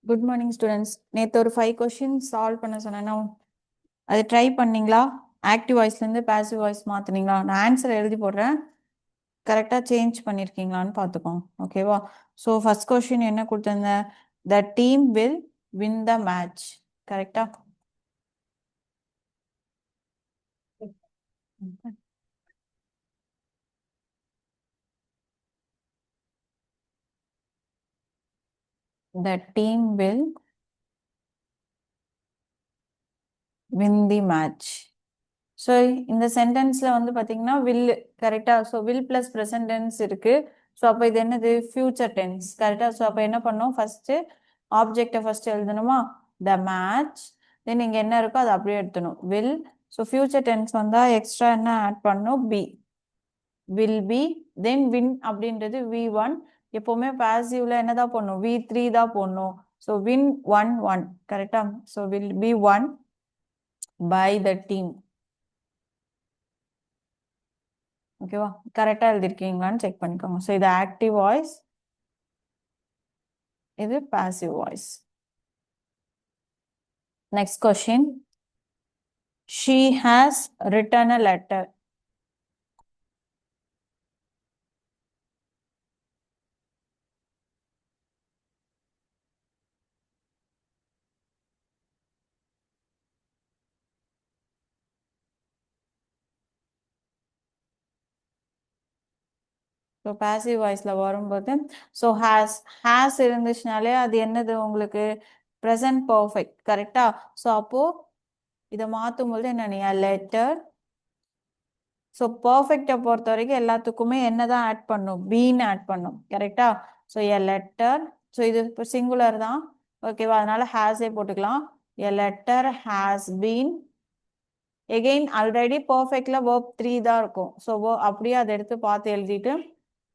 Good morning students. நேற்று ஒரு 5 questions solve பண்ண சொன்னேன்னா அதை ட்ரை பண்ணீங்களா? ஆக்டிவ் வாய்ஸ்லேருந்து பேசிவ் வாய்ஸ் மாற்றினீங்களா? நான் ஆன்சர் எழுதி போடுறேன், கரெக்டாக சேஞ்ச் பண்ணியிருக்கீங்களான்னு பார்த்துக்கோங்க. ஓகேவா? ஸோ ஃபர்ஸ்ட் கொஷின் என்ன கொடுத்துருந்தேன்? The team will win the match. கரெக்டா? The team will win the match. So இந்த சென்டென்ஸ்ல வந்து பார்த்தீங்கன்னா வில் கரெக்டா. So will plus present tense இருக்கு. ஸோ அப்போ இது என்னது? Future tense. கரெக்டா? ஸோ அப்போ என்ன பண்ணோம்? ஃபர்ஸ்ட் ஆப்ஜெக்டை ஃபர்ஸ்ட் எழுதணுமா? The match. தென் இங்க என்ன இருக்கோ அதை அப்படியே எடுத்துணும். வில். ஸோ ஃபியூச்சர் டென்ஸ் வந்தா எக்ஸ்ட்ரா என்ன ஆட் பண்ணணும்? பி. Will be. தென் வின் அப்படின்றது V1. எப்பவுமே பாசிவ்ல என்னதான் போடணும்? V3 தான் போடணும். ஸோ வின் 1-1. கரெக்டா? So will be won by the team. ஓகேவா? கரெக்டா எழுதிருக்கீங்களான்னு செக் பண்ணிக்கோங்க. ஸோ இது ஆக்டிவ் வாய்ஸ், இது passive voice. Next question. She has written a letter. So passive வாய்ஸ்ல வரும்போது ஸோ ஹேஸ் இருந்துச்சுனாலே அது என்னது உங்களுக்கு? Present perfect. கரெக்டா? ஸோ அப்போ இதை மாற்றும் போது என்ன? லெட்டர். ஸோ பர்ஃபெக்டை பொறுத்த வரைக்கும் எல்லாத்துக்குமே என்னதான் ஆட் பண்ணும்? பீன்னு ஆட் பண்ணும். கரெக்டா? ஸோ எ லெட்டர். ஸோ இது இப்போ சிங்குலர் தான். ஓகேவா? அதனால ஹேஸே போட்டுக்கலாம். A letter has been. Again already பர்ஃபெக்ட்ல verb 3 தான் இருக்கும். ஸோ அப்படியே அதை எடுத்து பார்த்து எழுதிட்டு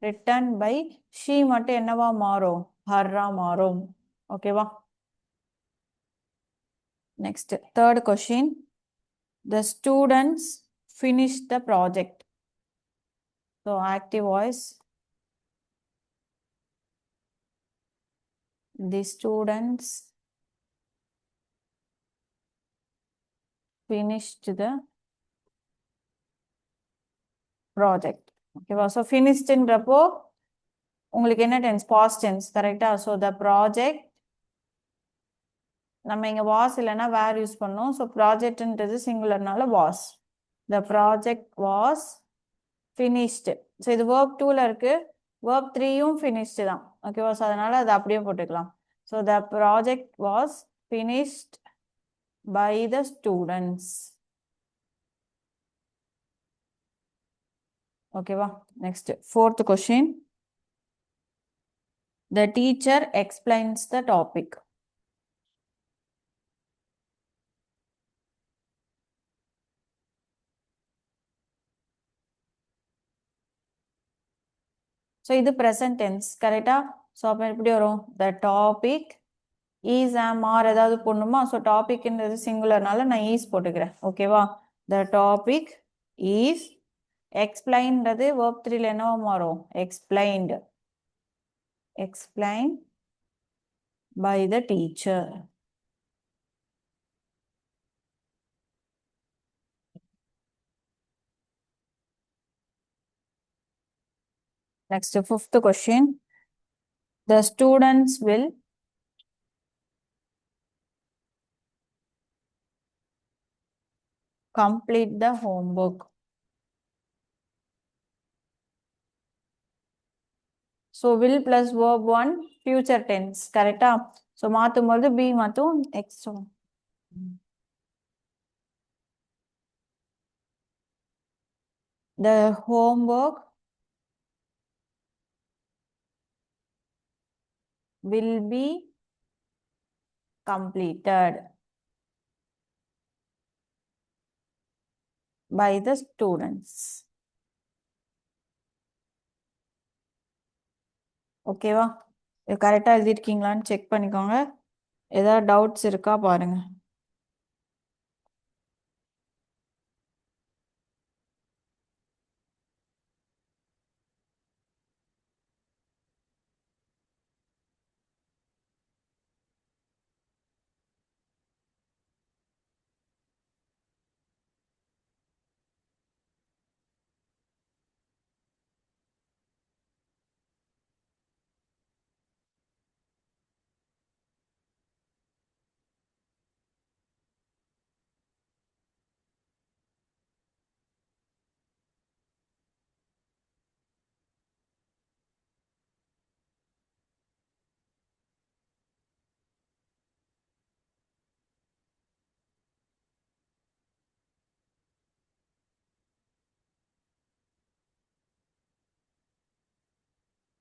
ரிட்டன் பை ஷீ மட்டும் என்னவா மாறும்? ஹர்ரா மாறும். ஓகேவா? Next third question. The students finish the project. So active voice. The students finished the project. ஓகேவா? ஸோ ஃபினிஷ்டுன்றப்போ உங்களுக்கு என்ன டென்ஸ்? Past tense. கரெக்டா? So the project. நம்ம இங்க வாஸ் இல்லைன்னா வேர் யூஸ் பண்ணோம். ஸோ ப்ராஜெக்ட்ன்றது சிங்குலர்னால was. The project was finished. So இது verb 2ல இருக்கு. verb 3யும் ஃபினிஷ்டு தான். ஓகேவா? ஸோ அதனால அதை அப்படியே போட்டுக்கலாம். So the project was finished by the students. ஓகேவா? Next fourth question. The teacher explains the topic. So இது ப்ரெசன்ட் டென்ஸ். கரெக்டா? ஸோ அப்போ எப்படி வரும்? The topic is am are ஏதாவது போடணுமா? ஸோ டாபிக்ன்றது சிங்குலர்னால நான் ஈஸ் போட்டுக்கிறேன். ஓகேவா? The topic is. எக்ஸ்பிளைன்றது verb 3ல என்னவா மாறும்? Explained. Explain by the teacher. Next fifth question. The students will complete the homework. So will plus verb 1 future tense. கரெக்டா? ஸோ மாற்றும் போது பி மாற்றும் extra. The homework will be completed by the students. ஓகேவா? கரெக்டாக எழுதிருக்கீங்களான்னு check பண்ணிக்கோங்க. ஏதாவது doubts இருக்கா பாருங்க.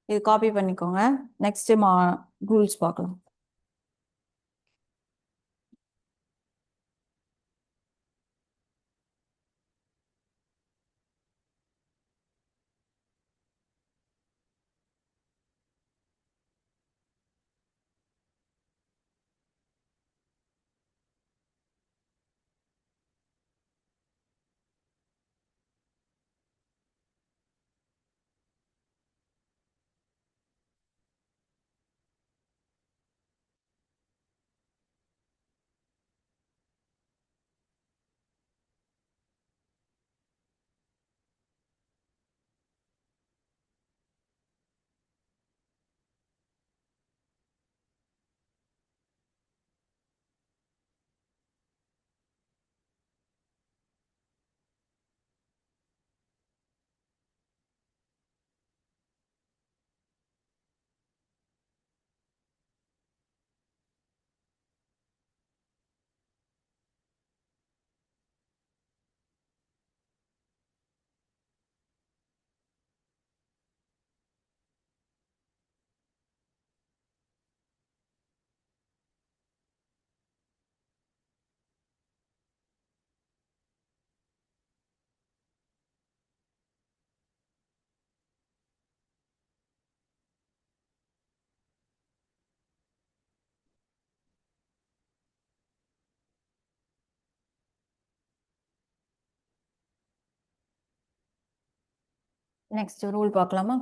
இது காப்பி பண்ணிக்கோங்க. நெக்ஸ்ட் ரூல்ஸ் பார்க்கலாம். நெக்ஸ்ட் ரூல் பார்க்கலாமா?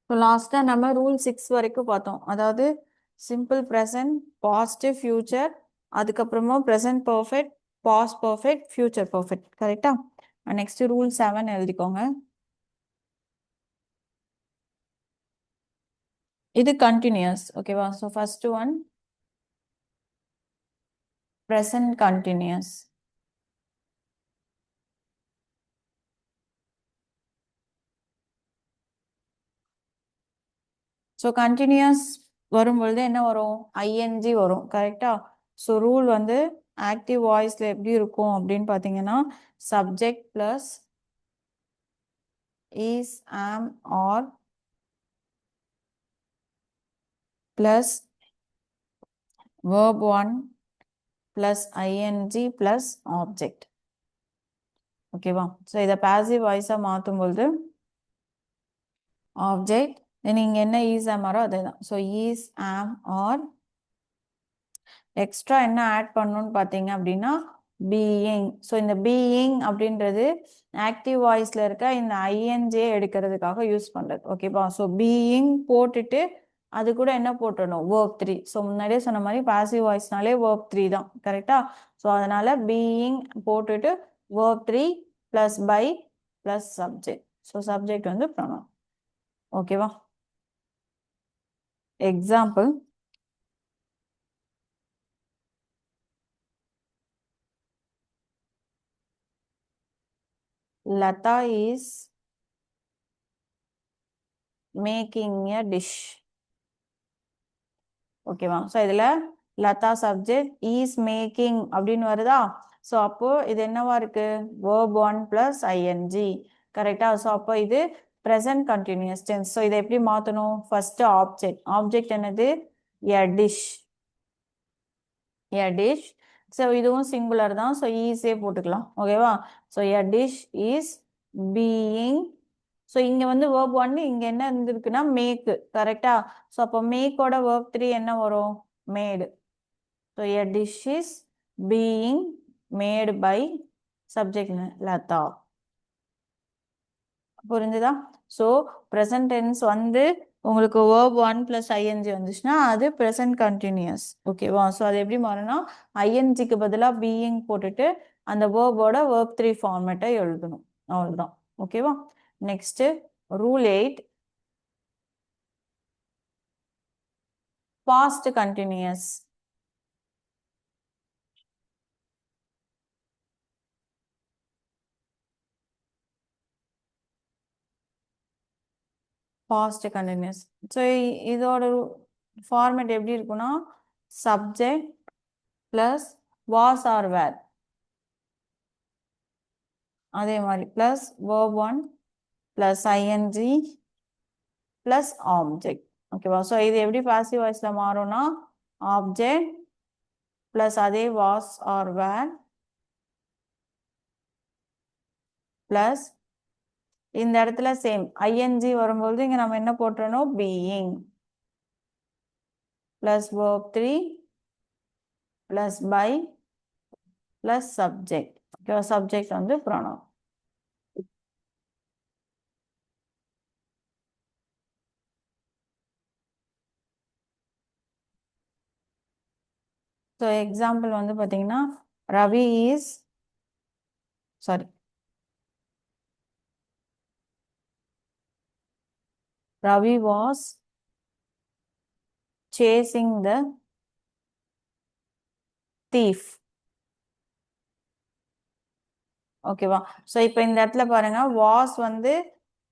ஸோ லாஸ்ட்டாக நம்ம ரூல் 6 வரைக்கும் பார்த்தோம். அதாவது சிம்பிள் ப்ரெசன்ட், பாசிட்டிவ் ஃபியூச்சர், அதுக்கப்புறமா present perfect, past perfect, future perfect. கரெக்டா? நெக்ஸ்ட் ரூல் 7 எழுதிக்கோங்க. இது கண்டினியூஸ். ஓகேவா? So first one present continuous. So continuous வரும்பொழுது என்ன வரும்? ஐஎன்ஜி வரும். கரெக்டா? ஸோ ரூல் வந்து ஆக்டிவ் வாய்ஸ்ல எப்படி இருக்கும் அப்படின்னு பார்த்தீங்கன்னா, subject plus is, am, are plus verb 1 plus ing plus object. ஓகேவா? ஸோ இதை பாசிவ் வாய்ஸாக மாற்றும் பொழுது ஆப்ஜெக்ட், நீங்கள் என்ன ஈஸ் ஆம் ஆரோ அதே தான். So is, am, R extra என்ன ஆட் பண்ணணும்னு பார்த்தீங்க அப்படின்னா பீயிங். ஸோ இந்த பீயிங் அப்படின்றது ஆக்டிவ் வாய்ஸில் இருக்க இந்த ஐஎன்ஜே எடுக்கிறதுக்காக யூஸ் பண்ணுறது. ஓகேவா? ஸோ பீயிங் போட்டுட்டு அது கூட என்ன போட்டணும்? verb 3. ஸோ முன்னாடியே சொன்ன மாதிரி பாசிவ் வாய்ஸ்னாலே verb 3 தான். கரெக்டா? ஸோ அதனால பீயிங் போட்டுட்டு verb 3 plus by plus subject. So subject வந்து ப்ரொனவுன். ஓகேவா? Example, Lata is making a dish. ஓகேவா? ஸோ இதில் லதா சப்ஜெக்ட், ஈஸ் மேக்கிங் அப்படின்னு வருதா? ஸோ அப்போ இது என்னவா இருக்கு? verb 1 plus ing. கரெக்டா? ஸோ அப்போ இது ப்ரெசன்ட் கண்டினியூஸ் டென்ஸ். ஸோ இதை எப்படி மாற்றணும்? First object. ஆப்ஜெக்ட் என்னது? எ டிஷ். எ டிஷ். ஸோ இதுவும் சிங்குலர் தான். ஸோ ஈஸியே போட்டுக்கலாம். ஓகேவா? So a dish is being. So இங்க வந்து verb 1 இங்க என்ன இருந்திருக்குன்னா மேக்கு. கரெக்டா? ஸோ அப்போ மேக்கோட verb 3 என்ன வரும்? Made. So a dish is being made by subject Latha. புரிஞ்சுதா? ஸோ ப்ரெசன்ட் டென்ஸ் வந்து உங்களுக்கு verb 1 plus ing வந்துச்சுன்னா அது ப்ரெசன்ட் கண்டினியூஸ். ஓகேவா? ஸோ அது எப்படி மாறும்னா ஐஎன்ஜிக்கு பதிலாக பீயிங் போட்டுட்டு அந்த வேர்போட verb 3 ஃபார்மேட்டை எழுதணும். அவ்வளோதான். ஓகேவா? Next rule 8 past continuous. Past continuous. So இதோட ஃபார்மேட் எப்படி இருக்குன்னா subject plus was are were, அதே மாதிரி plus verb 1 plus ING plus object. ஓகேவா? ஸோ இது எப்படி பாசிவ் வாய்ஸ்ல மாறும்னா ஆப்ஜெக்ட் ப்ளஸ் அதே வாஸ் ஆர் வேர் ப்ளஸ் இந்த இடத்துல சேம் ஐஎன்ஜி வரும்போது இங்க நம்ம என்ன போட்டுறணும் being plus verb 3 plus by plus subject. ஓகேவா? சப்ஜெக்ட் வந்து ப்ரொனவுன். ஸோ எக்ஸாம்பிள் வந்து பார்த்தீங்கன்னா Ravi is sorry Ravi was chasing the thief. ஓகேவா? ஸோ இப்போ இந்த இடத்துல பாருங்க வாஸ் வந்து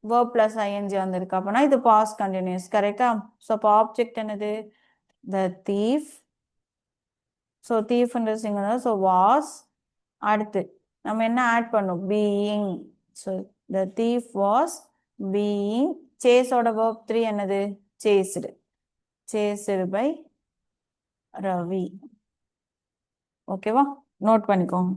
verb plus ing வந்திருக்கு, அப்போனா இது பாஸ்ட் கண்டினியூஸ். கரெக்டா? ஸோ அப்போ ஆப்ஜெக்ட் என்னது the thief. ஸோ thiefன்றது சிங்குலர். ஸோ வாஸ், அடுத்து நம்ம என்ன ஆட் பண்ணும் being. So the thief was being சேஸோட verb 3 என்னது chased. chased by Ravi. ஓகேவா? நோட் பண்ணிக்கோங்க.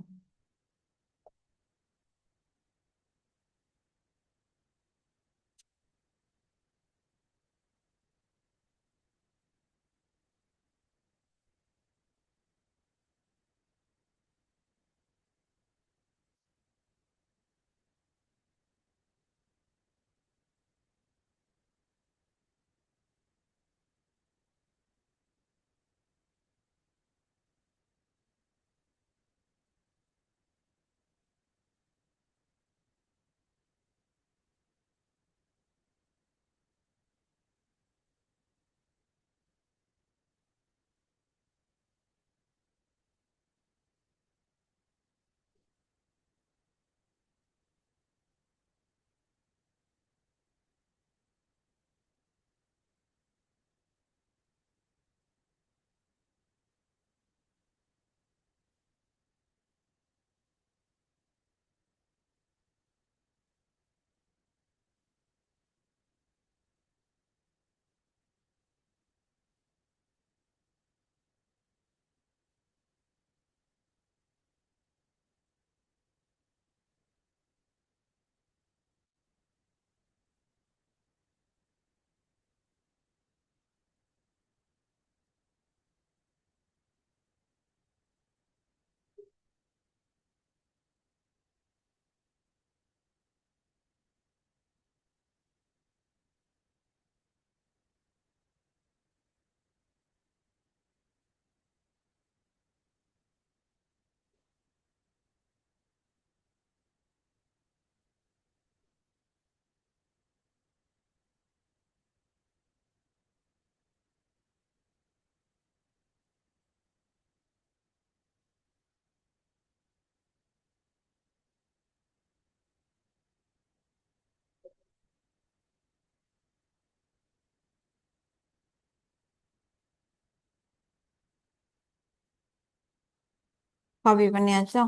காப்பி பண்ணியாச்சா?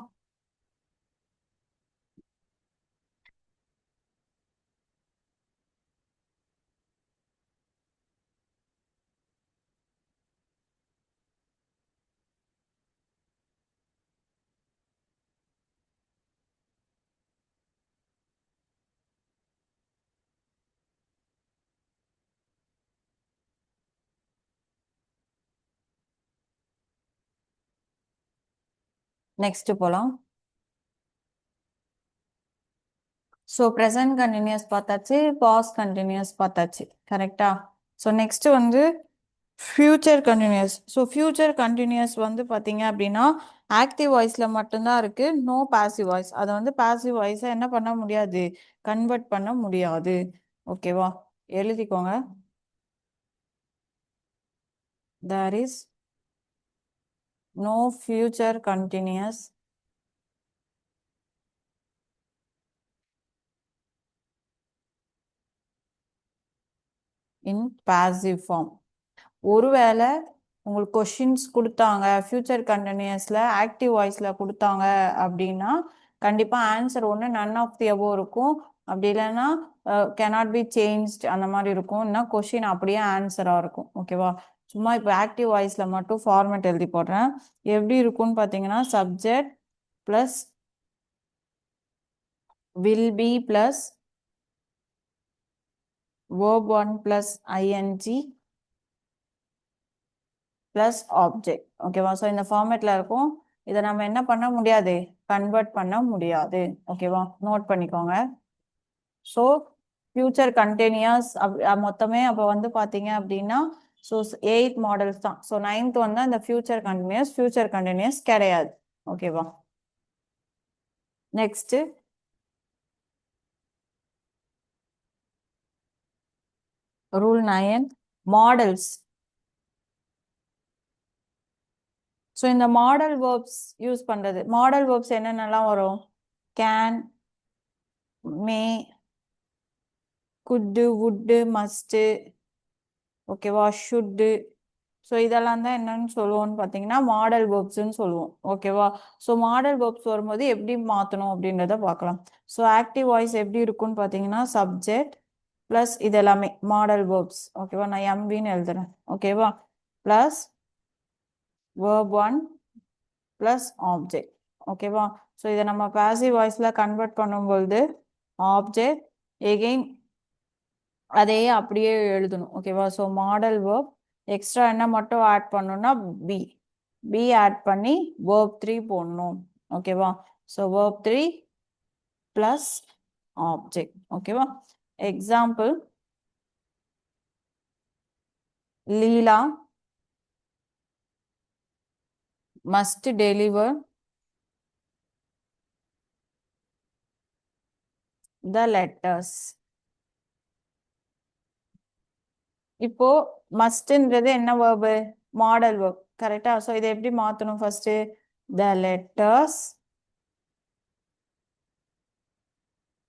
நெக்ஸ்ட் போலாம். ஸோ ப்ரெசன்ட் கண்டினியூஸ் பார்த்தாச்சு, பாஸ்ட் கண்டினியூஸ் பார்த்தாச்சு. கரெக்டா? ஸோ நெக்ஸ்ட் வந்து future continuous. So future continuous வந்து பார்த்தீங்க அப்படின்னா ஆக்டிவ் வாய்ஸில் மட்டும்தான் இருக்கு, நோ பாசிவ் வாய்ஸ். அதை வந்து பாசிவ் வாய்ஸை என்ன பண்ண முடியாது, கன்வெர்ட் பண்ண முடியாது. ஓகேவா? எழுதிக்கோங்க. there is no future continuous in passive form. ஒருவேளை உங்களுக்கு கொஷின்ஸ் கொடுத்தாங்க ஃபியூச்சர் கண்டினியூஸில் ஆக்டிவ் வாய்ஸில் கொடுத்தாங்க அப்படின்னா கண்டிப்பாக ஆன்சர் ஒன்று நன் ஆஃப் தி அபோவ் இருக்கும், அப்படி இல்லைன்னா கேனாட் பி சேஞ்ச்ட் அந்த மாதிரி இருக்கும், இல்லைன்னா கொஷின் அப்படியே ஆன்சராக இருக்கும். ஓகேவா? சும்மா இப்போ ஆக்டிவ் வாய்ஸில் மட்டும் ஃபார்மேட் எழுதி போடுறேன். எப்படி இருக்கும்னு பார்த்தீங்கன்னா subject plus will be plus verb 1 plus ing plus object. ஓகேவா? ஸோ இந்த ஃபார்மேட்ல இருக்கும். இதை நம்ம என்ன பண்ண முடியாது, கன்வெர்ட் பண்ண முடியாது. ஓகேவா? நோட் பண்ணிக்கோங்க. ஸோ ஃபியூச்சர் கண்டினியூஸ் மொத்தமே அப்போ வந்து பார்த்தீங்க அப்படின்னா ஸோ 8 மாடல்ஸ் தான். ஸோ 9th வந்து அந்த ஃபியூச்சர் கண்டினியூஸ் கிடையாது. ஓகேவா? Next rule 9 modals. ஸோ இந்த மாடல் வேர்ப்ஸ் யூஸ் பண்றது, மாடல் வேர்ப்ஸ் என்னென்னலாம் வரும், can, may, could, would, must, ஓகேவா, ஷுட்டு. ஸோ இதெல்லாம் தான் என்னன்னு சொல்லுவோம்னு பார்த்தீங்கன்னா மாடல் வேர்ப்ஸ்ன்னு சொல்லுவோம். ஓகேவா? ஸோ மாடல் வேர்ப்ஸ் வரும்போது எப்படி மாற்றணும் அப்படின்றத பார்க்கலாம். ஸோ ஆக்டிவ் வாய்ஸ் எப்படி இருக்குன்னு பார்த்தீங்கன்னா சப்ஜெக்ட் ப்ளஸ் இது எல்லாமே மாடல் வேர்ப்ஸ். ஓகேவா? நான் எம்பின்னு எழுதுறேன். ஓகேவா? Plus verb 1 plus object. ஓகேவா? ஸோ இதை நம்ம பாசிவ் வாய்ஸில் கன்வெர்ட் பண்ணும்பொழுது ஆப்ஜெக்ட் எகெயின் அதையே அப்படியே எழுதணும். ஓகேவா? ஸோ மாடல் வேர்ப் எக்ஸ்ட்ரா என்ன மட்டும் ஆட் பண்ணணும்னா பி ஆட் பண்ணி verb 3 போடணும். ஓகேவா? So verb 3 plus object. ஓகேவா? Example, Leela must deliver the letters. இப்போ மஸ்ட்ன்றது என்ன வேர்பு, மாடல் வேர்ப். கரெக்டா? ஸோ இதை எப்படி மாற்றணும், ஃபர்ஸ்ட் த லெட்டர்ஸ்,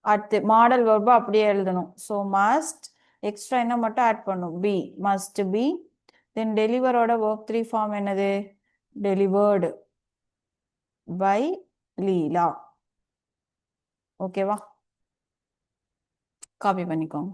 அடுத்து மாடல் வேர்பு அப்படியே எழுதணும். ஸோ மஸ்ட் எக்ஸ்ட்ரா என்ன மட்டும் ஆட் பண்ணும், பி, மஸ்ட் பி. தென் டெலிவரோட verb 3 ஃபார்ம் என்னது, டெலிவர்டு பை லீலா. ஓகேவா? காப்பி பண்ணிக்கோங்க.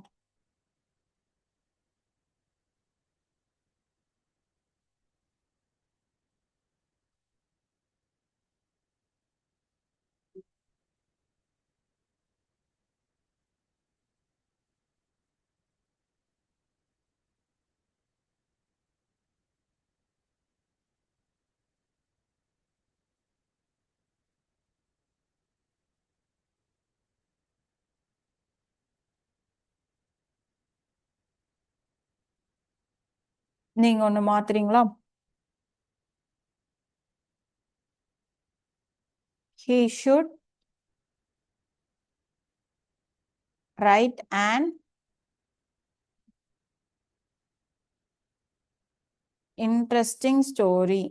நீங்க ஒண்ணு மாத்துறீங்களா, he should write an interesting story.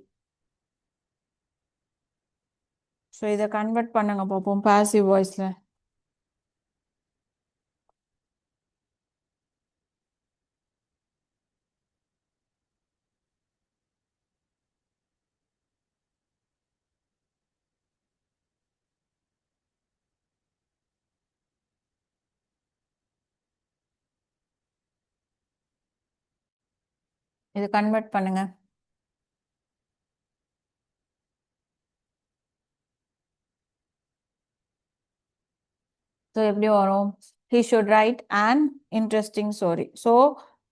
ஸோ இதை கன்வெர்ட் பண்ணுங்க பார்ப்போம் பாசிவ் வாய்ஸ்ல. இது கன்வெர்ட் பண்ணுங்க. ஸோ எப்படி வரும், he should write an interesting story. So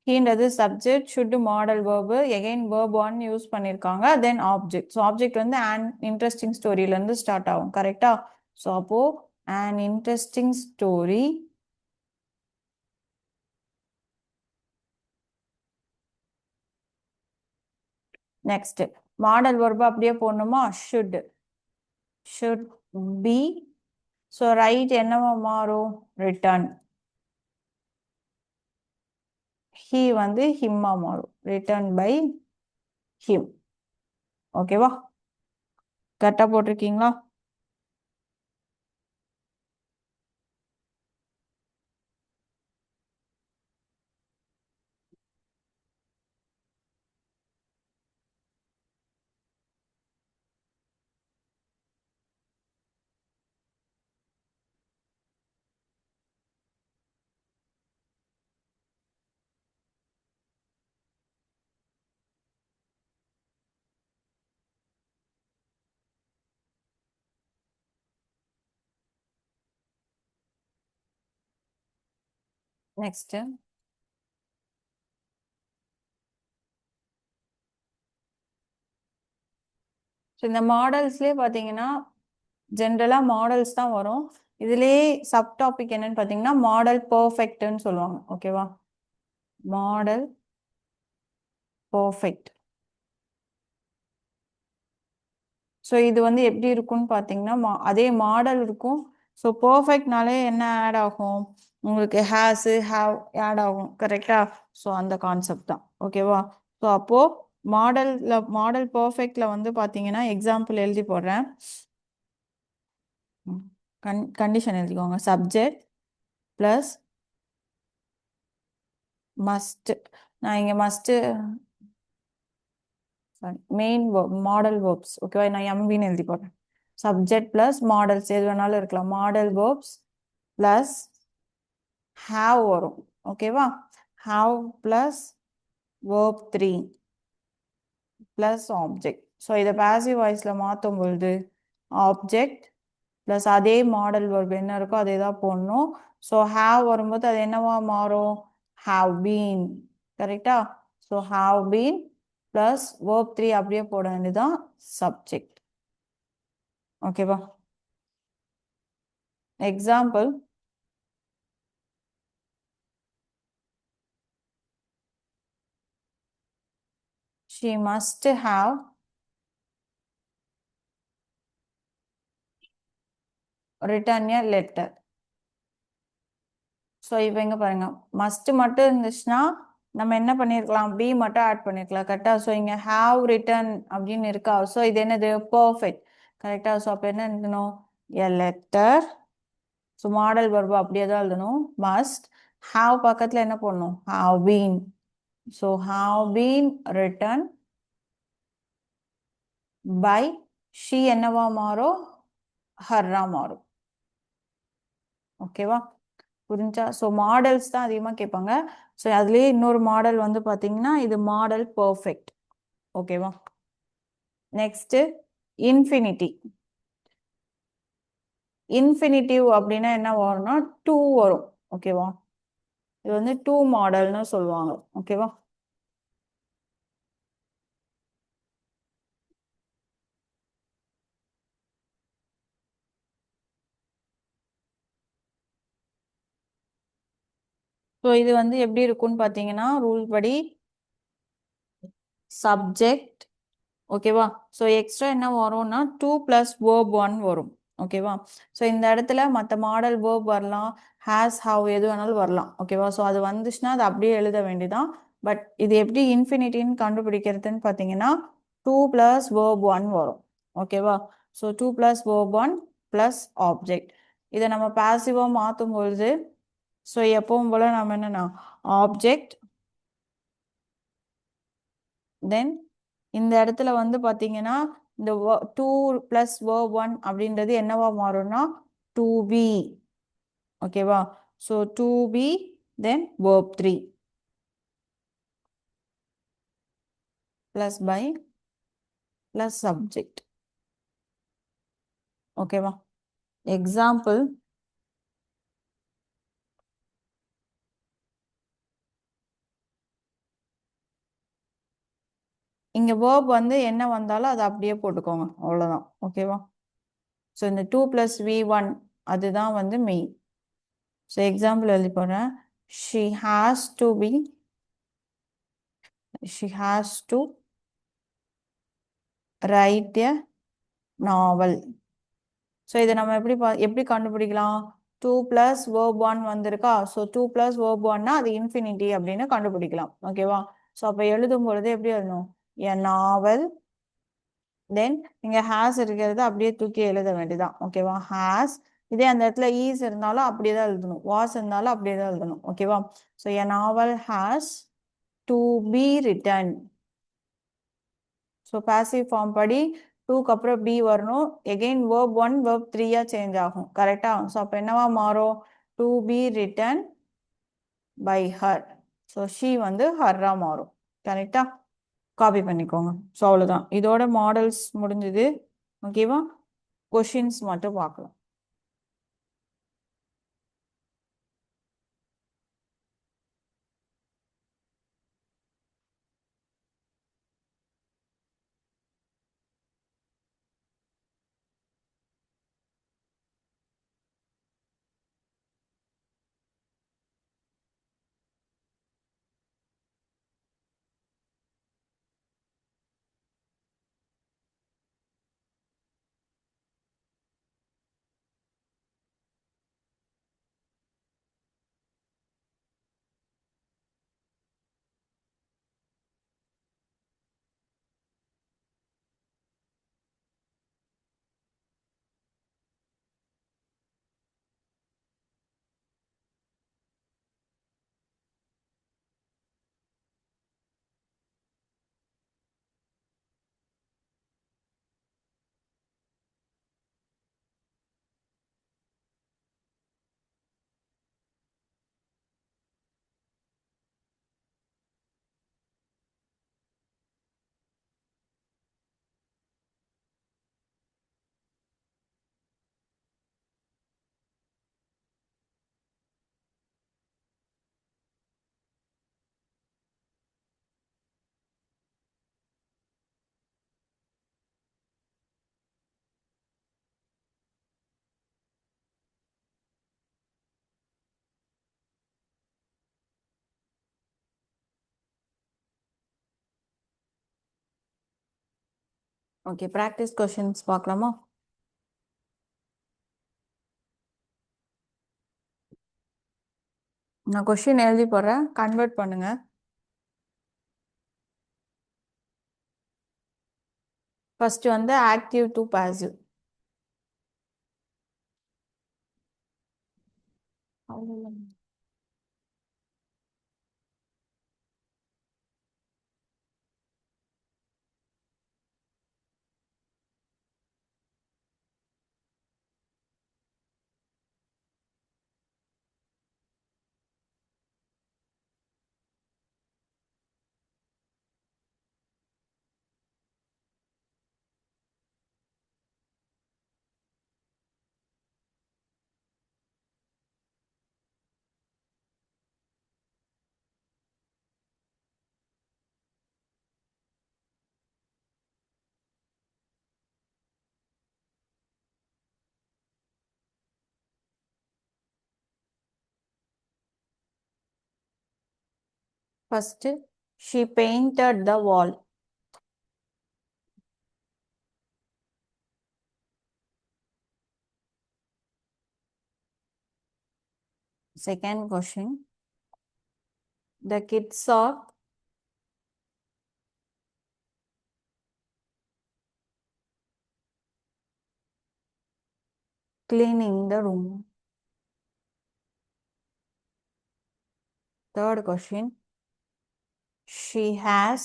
ஹீன்றது subject, should modal verb, again verb 1 use பண்ணியிருக்காங்க, தென் ஆப்ஜெக்ட். ஸோ ஆப்ஜெக்ட் வந்து an interesting ஸ்டோரியிலேருந்து ஸ்டார்ட் ஆகும். கரெக்டா? ஸோ அப்போ an interesting story next modal verb அப்படியே போடணுமா, ஷுட் பி. ஸோ ரைட் என்னவா மாறும், ரிட்டர்ன். ஹி வந்து ஹிம்மா மாறும், ரிட்டர்ன் பை ஹிம். ஓகேவா? கரெக்டாக போட்டிருக்கீங்களா? நெக்ஸ்ட் இந்த மாடல்ஸ்லேயே பார்த்தீங்கன்னா ஜென்ரலாக மாடல்ஸ் தான் வரும். இதுலேயே சப் டாபிக் என்னன்னு பார்த்தீங்கன்னா மாடல் பர்ஃபெக்ட்னு சொல்லுவாங்க. ஓகேவா, மாடல் பர்ஃபெக்ட். ஸோ இது வந்து எப்படி இருக்கும்னு பார்த்தீங்கன்னா அதே மாடல் இருக்கும். ஸோ பர்ஃபெக்ட்னாலே என்ன ஆட் ஆகும், உங்களுக்கு ஹேஸு ஹாவ் ஆட் ஆகும். கரெக்டா? ஸோ அந்த கான்செப்ட் தான். ஓகேவா? ஸோ அப்போது மாடல் பர்ஃபெக்டில் வந்து பார்த்தீங்கன்னா எக்ஸாம்பிள் எழுதி போடுறேன். கண்டிஷன் எழுதிக்கோங்க. Subject plus must. நான் இங்கே மஸ்ட்டு மெயின் மாடல் வேர்ப்ஸ். ஓகேவா, நான் எம்பின்னு எழுதி போடுறேன். சப்ஜெக்ட் ப்ளஸ் மாடல்ஸ் எது வேணாலும் இருக்கலாம். மாடல் வேர்ப்ஸ் ப்ளஸ் ஹாவ் வரும். ஓகேவா, have plus verb 3 plus object. So இதை பாசிவ் வாய்ஸில் மாற்றும் பொழுது ஆப்ஜெக்ட் ப்ளஸ் அதே மாடல் வேர்ப் என்ன இருக்கோ அதே தான் போடணும். ஸோ ஹாவ் வரும்போது அது என்னவா மாறும், ஹாவ் பீன். கரெக்டா? So have been plus verb 3 அப்படியே போட வேண்டியதுதான் சப்ஜெக்ட். ஓகேவா? Example, she must have written a letter. So இப்போ இங்கே பாருங்க, மஸ்ட் மட்டும் இருந்துச்சுன்னா நம்ம என்ன பண்ணியிருக்கலாம், பி மட்டும் ஆட் பண்ணிருக்கலாம். கரெக்டாக? ஸோ இங்கே ஹாவ் ரிட்டன் அப்படின்னு இருக்கா. ஸோ இது என்னது, பர்ஃபெக்ட். கரெக்டாக? ஸோ அப்போ என்ன எழுதணும், a letter. So modal verb அப்படியே தான் எழுதணும். மஸ்ட் ஹாவ் பக்கத்தில் என்ன போடணும், have been. So have been written by she என்னவா மாறும், ஹர்ரா மாறும். ஓகேவா, புரிஞ்சா? ஸோ மாடல்ஸ் தான் அதிகமாக கேட்பாங்க. ஸோ அதுலேயே இன்னொரு மாடல் வந்து பார்த்தீங்கன்னா இது மாடல் பர்ஃபெக்ட். ஓகேவா, நெக்ஸ்ட் இன்ஃபினிட்டி. இன்ஃபினிட்டிவ் அப்படின்னா என்ன வரும்னா டூ வரும். ஓகேவா, இது வந்து டூ மாடல்னு சொல்லுவாங்க. ஓகேவா, ஸோ இது வந்து எப்படி இருக்கும்னு பார்த்தீங்கன்னா ரூல் படி சப்ஜெக்ட். ஓகேவா, ஸோ எக்ஸ்ட்ரா என்ன வரும்னா 2 + வேர்ப் 1 வரும். ஓகேவா, ஸோ இந்த இடத்துல மற்ற மாடல் வேர்ப் வரலாம், ஹேஸ் ஹவ் எது வேணாலும் வரலாம். ஓகேவா, ஸோ அது வந்துச்சுன்னா அது அப்படியே எழுத வேண்டியதான். பட் இது எப்படி இன்ஃபினிட்டின்னு கண்டுபிடிக்கிறதுன்னு பார்த்தீங்கன்னா 2 + வேர்ப் 1 வரும். ஓகேவா, ஸோ 2 + வேர்ப் 1 ப்ளஸ் ஆப்ஜெக்ட். இதை நம்ம பாசிவாக மாற்றும் பொழுது ஸோ எப்பவும் போல நம்ம என்னன்னா ஆப்ஜெக்ட் தென் இந்த இடத்துல வந்து பார்த்தீங்கன்னா இந்த 2 + வேர்ப் 1 அப்படின்றது என்னவா மாறும்னா டு பி. ஓகேவா, so to be then verb 3 plus by plus subject. ஓகேவா, எக்ஸாம்பிள், இங்கே வேர்ப் வந்து என்ன வந்தாலும் அதை அப்படியே போட்டுக்கோங்க. அவ்வளோதான். ஓகேவா, ஸோ இந்த 2 + V1 அதுதான் வந்து மெயின். ஸோ எக்ஸாம்பிள் எழுதி போடுறேன். she has to write a novel. So இதை நம்ம எப்படி கண்டுபிடிக்கலாம், 2 + வேர்ப் 1 வந்திருக்கா. ஸோ 2 + வேர்ப் 1னா அது இன்ஃபினிட்டி அப்படின்னு கண்டுபிடிக்கலாம். ஓகேவா, ஸோ அப்போ எழுதும் பொழுது எப்படி எழுதணும், எ நாவல் தென் இங்கே ஹேஸ் இருக்கிறது அப்படியே தூக்கி எழுத வேண்டியதான். ஓகேவா, ஹேஸ். இதே அந்த இடத்துல ஈஸ் இருந்தாலும் அப்படியே தான் எழுதணும், வாஸ் இருந்தாலும் அப்படியே தான் எழுதணும். ஓகேவா, so a novel has to be written. So passive form படி 2க்கு அப்புறம் பி வரணும். எகெயின் வேர்ப் 1 வேர்ப் 3 சேஞ்ச் ஆகும். கரெக்டா, ஸோ அப்போ என்னவா மாறும், to be written by her. So she வந்து ஹர்ரா மாறும். கரெக்டா, காப்பி பண்ணிக்கோங்க. ஸோ அவ்வளோதான், இதோட மாடல்ஸ் முடிஞ்சுது. ஓகேவா, கொஷின்ஸ் மட்டும் பார்க்கலாம். ஓகே, ப்ராக்டிஸ் கொஷின்ஸ் பார்க்கலாமா? நான் கொஷின் எழுதி போடுறேன், கன்வெர்ட் பண்ணுங்க. ஃபர்ஸ்ட் வந்து active to passive. First, she painted the wall. Second question, the kids are cleaning the room. Third question, she has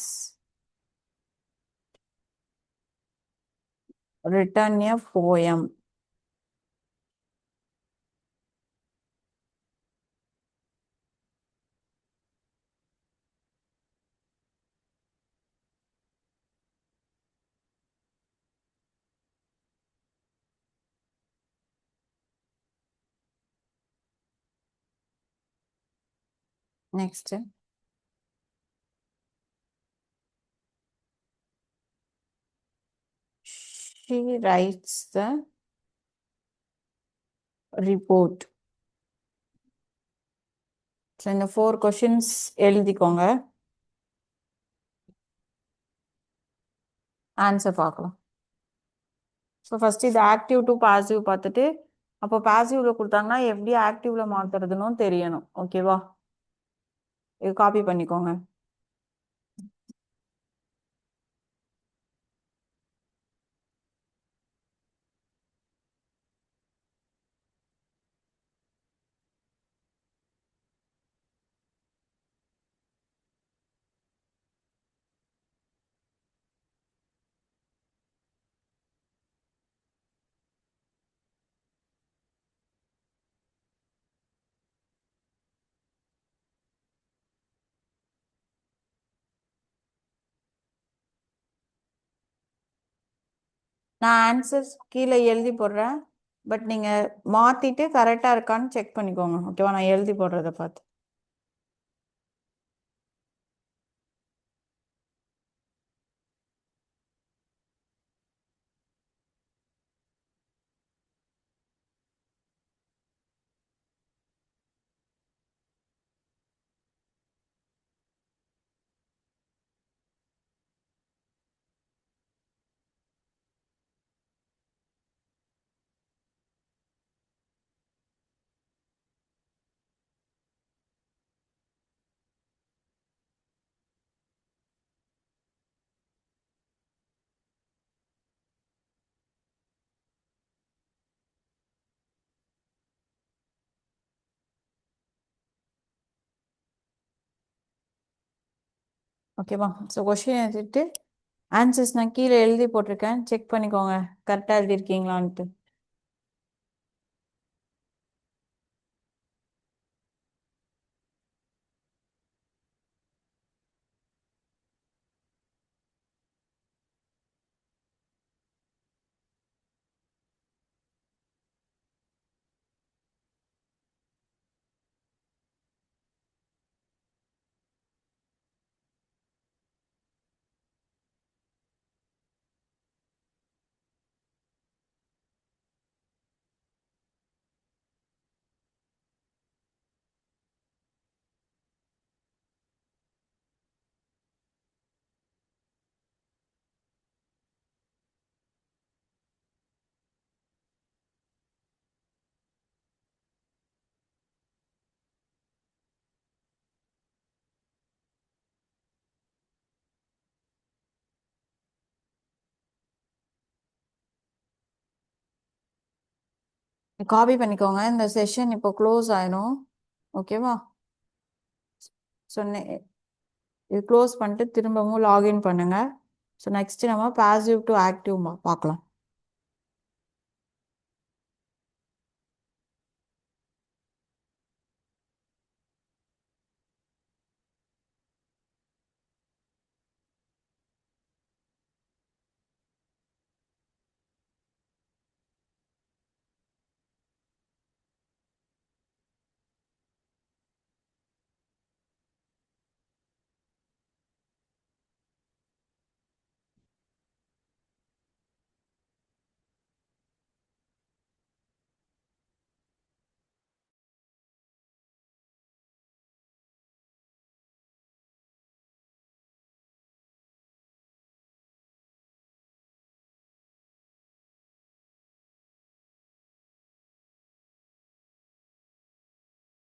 written a poem. Next, she writes the report. So இந்த 4 questions எழுதிக்கோங்க, answer பார்க்கலாம். So first இது active to passive பார்த்துட்டு, அப்போ பாசிவ்ல கொடுத்தாங்கன்னா எப்படி ஆக்டிவ்ல மாத்துறதுன்னு தெரியணும். ஓகேவா? இது காப்பி பண்ணிக்கோங்க. நான் ஆன்சர்ஸ் கீழே எழுதி போடுறேன், பட் நீங்க மாத்திட்டு கரெக்டா இருக்கான்னு செக் பண்ணிக்கோங்க. ஓகேவா? நான் எழுதி போடுறத பார்த்து. ஓகேவா? ஸோ கொஷின் எழுதிட்டு ஆன்சர்ஸ் நான் கீழே எழுதி போட்டிருக்கேன், செக் பண்ணிக்கோங்க கரெக்டாக எழுதிருக்கீங்களான்ட்டு. காப்பி பண்ணிக்கோங்க. இந்த செஷன் இப்போ க்ளோஸ் ஆயிடும். ஓகேவா? சொன்னேன். இது க்ளோஸ் பண்ணிட்டு திரும்பவும் லாகின் பண்ணுங்க. ஸோ நெக்ஸ்ட் நம்ம பாசிவ் டு ஆக்டிவ் பார்க்கலாம்.